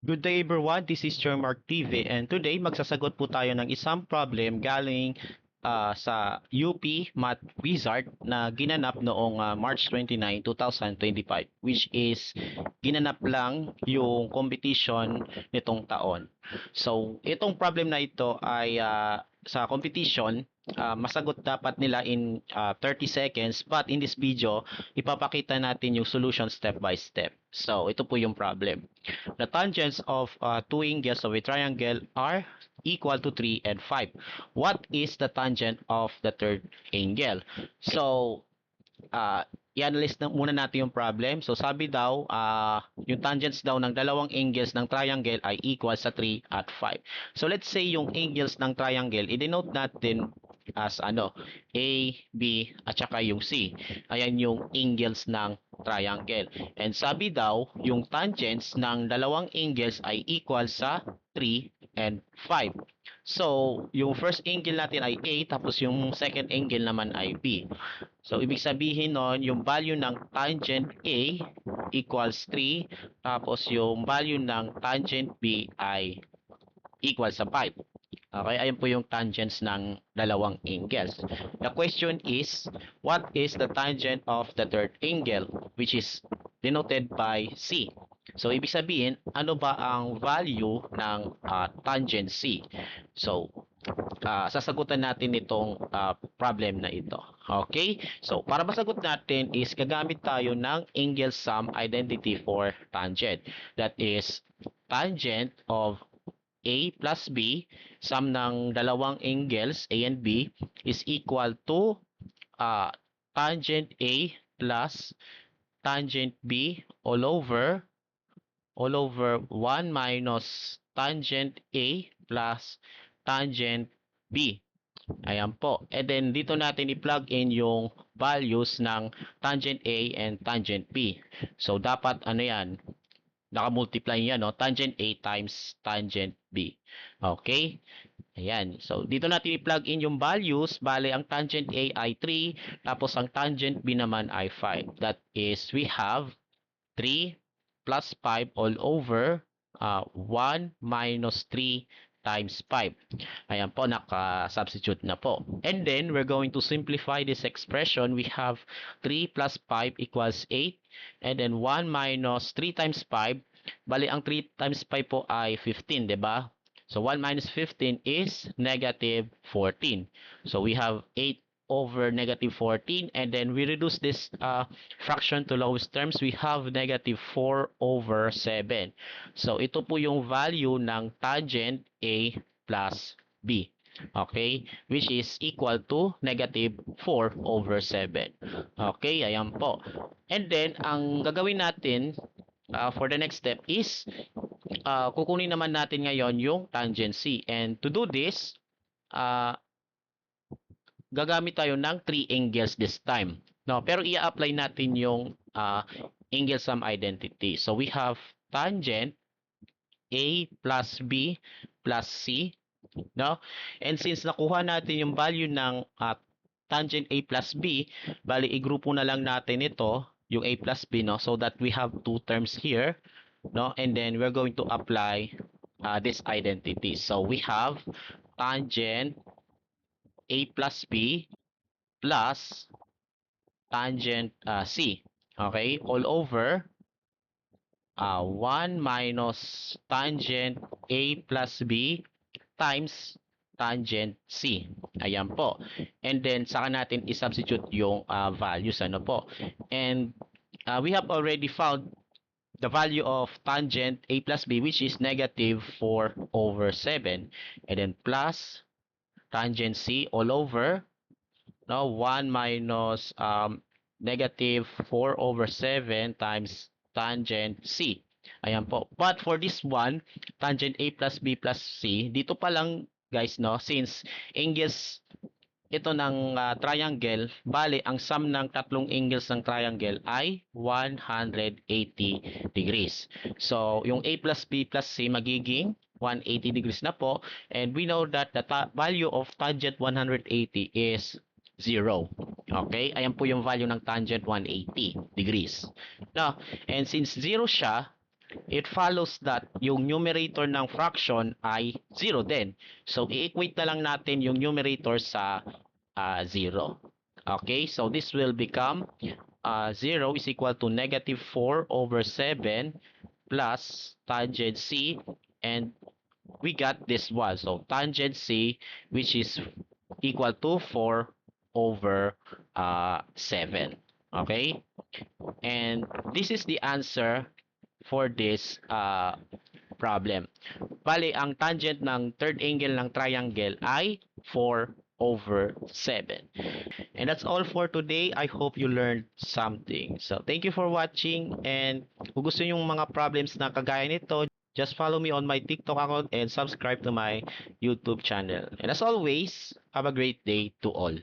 Good day everyone, this is Mark TV and today magsasagot po tayo ng isang problem galing sa UP Math Wizard na ginanap noong March 29, 2025 which is ginanap lang yung competition nitong taon. So itong problem na ito ay sa competition masagot dapat nila in 30 seconds but in this video ipapakita natin yung solution step by step. So ito po yung problem. The tangents of two angles of a triangle are equal to 3 and 5. What is the tangent of the third angle? So, uh, i-analyze na muna natin yung problem. So, sabi daw, yung tangents daw ng dalawang angles ng triangle ay equal sa 3 at 5. So, let's say yung angles ng triangle, i-denote natin as ano, A, B, at saka yung C. Ayan yung angles ng triangle. And sabi daw, yung tangents ng dalawang angles ay equal sa 3 and 5. So, yung first angle natin ay A, tapos yung second angle naman ay B. So, ibig sabihin nun, yung value ng tangent A equals 3, tapos yung value ng tangent B ay equal sa 5. Okay, ayun po yung tangents ng dalawang angles. The question is, what is the tangent of the third angle, which is denoted by C? So, ibig sabihin, ano ba ang value ng tangent C? So, sasagutan natin itong problem na ito. Okay? So, para masagot natin is gagamit tayo ng angle sum identity for tangent. That is, tangent of A plus B, sum ng dalawang angles A and B is equal to tangent A plus tangent B all over 1 minus tangent A plus tangent B. Ayan po. And then dito natin i-plug in yung values ng tangent A and tangent B. So dapat ano yan, naka-multiply yan, no? Tangent A times tangent B. Okay? Ayan. So, dito natin i-plug in yung values. Bale, ang tangent A ay 3, tapos ang tangent B naman ay 5. That is, we have 3 plus 5 all over 1 minus 3 times 5. Ayan po, naka-substitute na po. And then, we're going to simplify this expression. We have 3 plus 5 equals 8. And then, 1 minus 3 times 5. Bali, ang 3 times 5 po ay 15, di ba? So, 1 minus 15 is negative 14. So, we have 8 over negative 14, and then we reduce this fraction to lowest terms. We have negative 4 over 7. So, ito po yung value ng tangent A plus B. Okay? Which is equal to negative 4 over 7. Okay? Ayan po. And then, ang gagawin natin for the next step is kukunin naman natin ngayon yung tangent C. And to do this, gagamit tayo ng 3 angles this time. No, pero i-apply natin yung angle sum identity. So we have tangent A plus B plus C, no? And since nakuha natin yung value ng tangent A plus B, bali igrupo na lang natin ito, yung A plus B, no? So that we have two terms here, no? And then we're going to apply this identity. So we have tangent A plus B plus tangent C. Okay? All over 1 minus tangent A plus B times tangent C. Ayan po. And then, saka natin i-substitute yung values. Ano po? And we have already found the value of tangent A plus B, which is negative 4 over 7. And then plus tangent C all over 1 minus negative 4 over 7 times tangent C. Ayan po. But for this one, tangent A plus B plus C, dito pa lang guys, no, since angles ito ng triangle, bali ang sum ng tatlong angles ng triangle ay 180 degrees. So, yung A plus B plus C magiging 180 degrees na po. And we know that the value of tangent 180 is 0. Okay? Ayan po yung value ng tangent 180 degrees. Now, and since 0 siya, it follows that yung numerator ng fraction ay 0 din. So, i-equate na lang natin yung numerator sa 0. Okay, so this will become 0 is equal to negative 4 over 7 plus tangent C, and we got this one. So, tangent C, which is equal to 4 over 7. Okay, and this is the answer for this problem. Bali, ang tangent ng third angle ng triangle ay 4 over 7. And that's all for today. I hope you learned something. So, thank you for watching, and kung gusto yung mga problems na kagaya nito, just follow me on my TikTok account and subscribe to my YouTube channel. And as always, have a great day to all.